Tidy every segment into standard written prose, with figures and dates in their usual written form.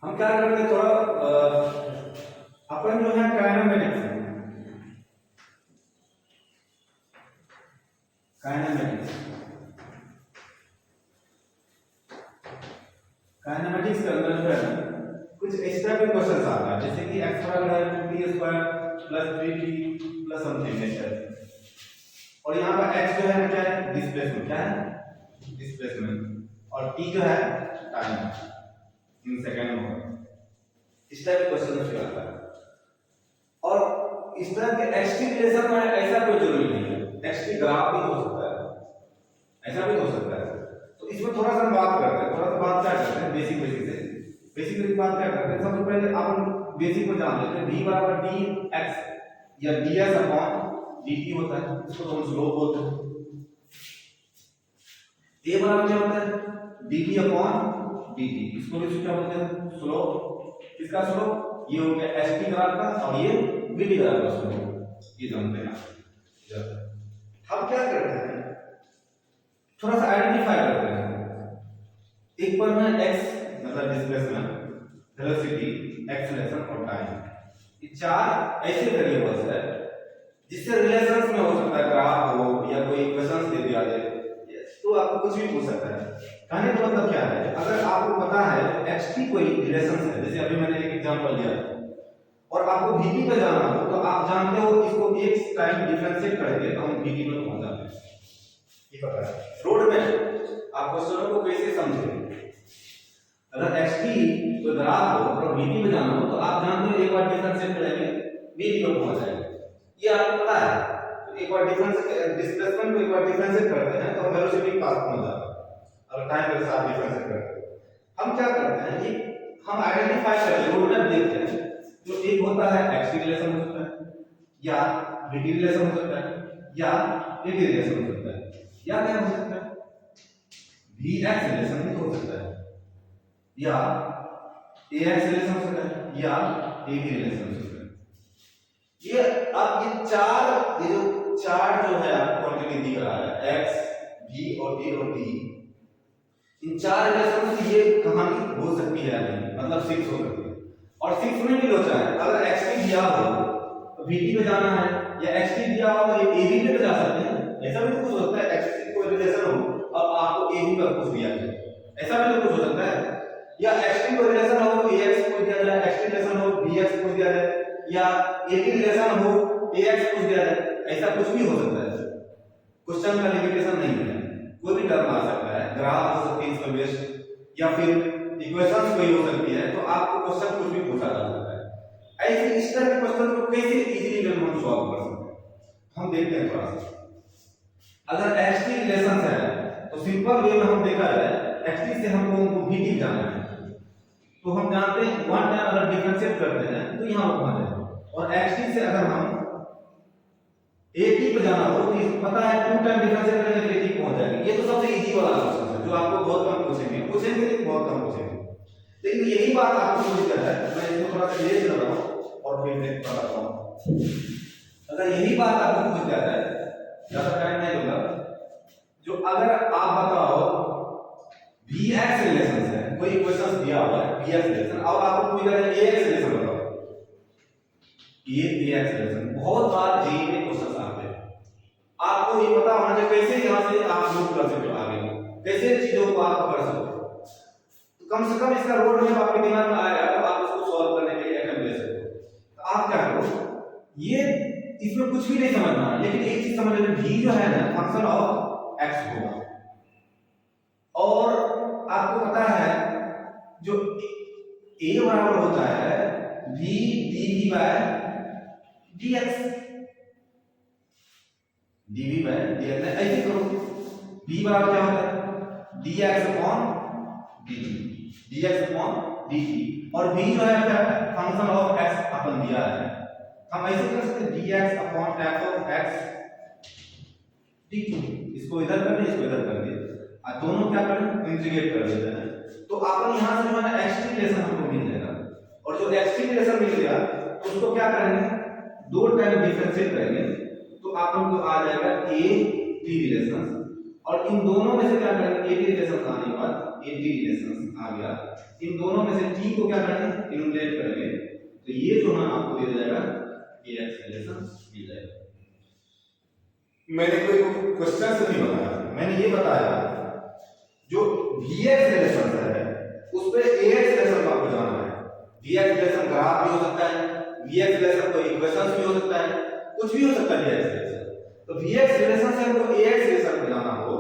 हम क्या करते हैं थोड़ा अपन जो है काइनेमेटिक्स काइनेमेटिक्स के अंदर जो है कुछ एक्स्ट्रा भी क्वेश्चंस आता है, जैसे कि x स्क्वायर है 2t square plus 3t plus something ऐसे। और यहाँ पर x जो है क्या है, डिस्प्लेसमेंट, क्या है डिस्प्लेसमेंट, और t जो है टाइम इन सेकंड में। इस टाइप के क्वेश्चन से आता है। और इस तरह के x की रिलेशन में ऐसा कोई जरूरी नहीं है, x की ग्राफ भी हो सकता है, ऐसा भी हो सकता है। तो इसमें थोड़ा सा बात करते हैं, थोड़ा सा बात क्या करते हैं बेसिक बात क्या करते हैं। सबसे पहले अपन बेसिक को जान लेते हैं। v बराबर dx या ds अपॉन dt होता है, इसको तो हम स्लोप बोलते हैं। a बराबर क्या होता है dt अपॉन dt, इसको भी क्या बोलते हैं स्लोप। किसका स्लोप, ये हो गया st ग्राफ का और ये vt ग्राफ का स्लोप, ये जानते हैं। हम क्या करते हैं थोड़ा सा आइडेंटिफाई करते हैं। एक पर में x मतलब डिस्प्लेसमेंट, वेलोसिटी, एक्सेलरेशन और टाइम, ये चार ऐसे वेरिएबल्स है जिससे रिलेशंस में हो सकता है ग्राफ हो या कोई इक्वेशंस दे दिया जाए, तो आपको कुछ भी पूछ सकता है। कहने का मतलब क्या है, अगर आपको पता है x की कोई रिलेशंस है, जैसे अभी मैंने एक एग्जांपल दिया और आपको vt पे जाना हो तो आप जानते हो इसको x टाइम डिफरेंशिएट करेंगे तो हम vt पे पहुंच जाते हैं। ये पता है। रोड में आप क्वेश्चनों को कैसे समझेंगे, अगर xt कोई ग्राफ हो और vt पे जाना हो तो आप जानते हो एक बार डिफरेंशिएट करेंगे vt पे पहुंच जाएंगे, ये आपको पता है। तो एक बार डिस्प्लेसमेंट को एक बार डिफरेंशिएट करते हैं तो वेलोसिटी के पास पहुंच जाता है, अगर टाइम के साथ डिफरेंशिएट करते हैं। हम क्या करते हैं, ये हम आइडेंटिफाई करते हैं, रोड मैप देखते हैं। जो एक होता है x रिलेशन हो सकता है या vt रिलेशन हो सकता है या at रिलेशन हो सकता है या क्या हो सकता है vx रिलेशन भी हो सकता है या ax रिलेशन हो सकता है या at रिलेशन हो सकता है। ये अब ये जो चार जो है आपको क्वांटिटी दिख रहा है x v और a और t, इन चार रिलेशन से ये कहानी हो सकती है नहीं, मतलब 6 हो सकती है। और 6 में भी लोचा है, अगर x t दिया हो तो vt पे जाना है या x t दिया हो तो ये ab पे जा सकते हैं। ऐसा भी तो कुछ होता है x t कोई रिलेशन हो अब आपको ab पर पूछ दिया जाए, ऐसा भी तो कुछ हो सकता है। या x t कोई रिलेशन हो ax पूछ दिया जाए, x t रिलेशन हो bx पूछ दिया जाए या at रिलेशन हो ax पूछ दिया जाए, ऐसा कुछ भी हो सकता है। क्वेश्चन का लिमिटेशन नहीं है, कोई भी टर्म आ सकता है, ग्राफ हो सकती है इसमें बेस्ड या फिर इक्वेशंस कोई हो सकती है, तो आपको क्वेश्चन कुछ भी पूछा जा सकता है। ऐसे इस तरह के क्वेश्चन को कैसे इजीली हम सॉल्व कर सकते हैं, हम देखते हैं थोड़ा सा। अगर x t रिलेशन है तो सिंपल वे में हम देखा जाए x t से हमको vt जाना है, तो हम जानते हैं वन टाइम अगर डिफरेंशिएट करते हैं तो यहां पर पहुंच जाएगा, और x t से अगर हम at पे जाना हो तो पता है टू टाइम डिफरेंशिएट करेंगे तो at पहुंच जाएगा। ये तो सबसे इजी वाला क्वेश्चन है जो आपको बहुत कम पूछेंगे लेकिन बहुत कम पूछेंगे। लेकिन यही बात आपको पूछ कर है, मैं इसको थोड़ा सा क्लियर कर रहा हूं और फिर मैं बताता हूं। अगर यही बात आपको पूछ जाता है, ज्यादा टाइम नहीं लूंगा, जो अगर आप बताओ vx रिलेशन है, कोई क्वेश्चन दिया हुआ है vx रिलेशन और आपको पूछ रहा है ax रिलेशन बताओ, ये ax रिलेशन बहुत बार जेईई में क्वेश्चन आते हैं। आपको ये पता होना चाहिए कैसे यहां से आप मूव कर सकते हो आगे, कैसे चीजों को आप कर सकते हो, तो कम से कम इसका रोड मैप आपके दिमाग में आएगा तो आप इसको सॉल्व करने के लिए अटेम्प्ट ले सकते हो। तो आप क्या करो, ये इसमें कुछ भी नहीं समझना है, लेकिन एक चीज समझ लेना, v जो है ना फंक्शन ऑफ x होगा, और आपको पता है जो a बराबर होता है v dv by dx, dv by dx ऐसे करो, v बराबर क्या होता है dx upon dt, dx upon dt, और v जो है क्या फंक्शन ऑफ x अपन दिया है, हम ऐसे कर सकते हैं dx upon f of x dt, इसको इधर कर दिए इसको इधर कर दिए, दोनों क्या करें इंटीग्रेट कर देते हैं, तो अपन यहां से जो है ना x t रिलेशन हमको मिल जाएगा, और जो x t रिलेशन मिल गया तो उसको क्या करेंगे दो टाइम डिफरेंशिएट करेंगे तो अपन को आ जाएगा a t रिलेशन, और इन दोनों में से क्या करेंगे a t रिलेशन आने के बाद 80 रिलेशंस आ गया। इन दोनों में से टी को क्या करेंगे, इनुमरेट करेंगे, तो ये जो है आपको दे जाएगा ax रिलेशन मिल जाएगा। मैंने कोई क्वेश्चन से नहीं बताया, मैंने ये बताया जो vx रिलेशन है उस पे ax रिलेशन आपको जाना है। vx रिलेशन ग्राफ भी हो सकता है, vx रिलेशन कोई इक्वेशन भी हो सकता है, कुछ भी हो सकता है vx रिलेशन। तो vx रिलेशन से हमको ax रिलेशन पे जाना हो,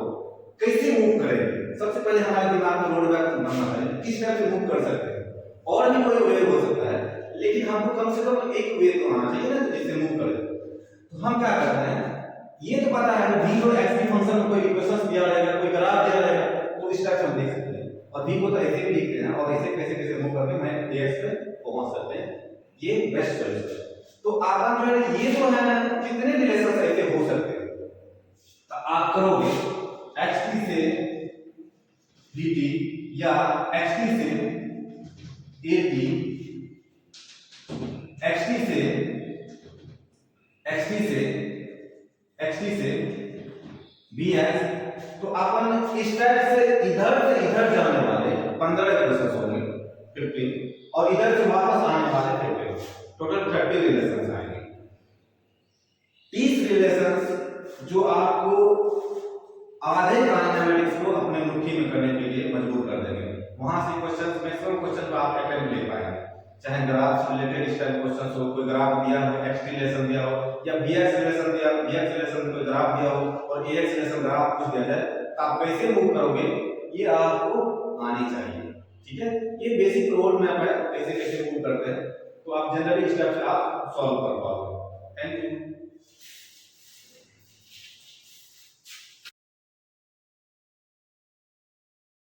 कैसे मूव करेंगे, सबसे पहले हमारे दिमाग में रोड मैप बनना है, किस तरह से मूव कर सकते हैं। और भी कोई वे हो सकता है, लेकिन हमको कम से कम एक वे तो आना चाहिए ना जिससे मूव करें। तो हम क्या करते हैं, ये तो पता है v और x की फंक्शन में कोई इक्वेशन दिया रहेगा, कोई ग्राफ दिया रहेगा, तो इस तरह से हम देख सकते हैं। और v को तो ऐसे भी लिखते हैं और ऐसे कैसे कैसे मूव करके मैं ax पे पहुंच सकते हैं, ये बेस्ट सॉल्यूशन है। तो आप जो है ये जो है ना कितने रिलेशन ऐसे हो सकते हैं, तो आप करोगे xt से dt या xt से at, xt से bs, तो अपन इस तरह से इधर जाने वाले 15 रिलेशंस होंगे 15, और इधर से वापस आने वाले 15, टोटल 30 रिलेशंस आएंगे। 30 रिलेशंस जो आपको आधे काइनेमेटिक्स को अपने मुट्ठी में करने के लिए मजबूर कर देंगे। वहां से क्वेश्चंस, मैक्सिमम क्वेश्चन पे आप अटेम्प्ट ले पाएंगे, चाहे ग्राफ से रिलेटेड इस टाइप क्वेश्चन हो, कोई ग्राफ दिया हो, x रिलेशन दिया हो, या bx रिलेशन दिया हो, bx रिलेशन कोई ग्राफ दिया हो और ax रिलेशन ग्राफ कुछ दिया जाए, तो आप कैसे मूव करोगे ये आपको आनी चाहिए। ठीक है, ये बेसिक रोड मैप है कैसे कैसे मूव करते हैं, तो आप जनरली इस टाइप से आप सॉल्व कर पाओगे। Thank you.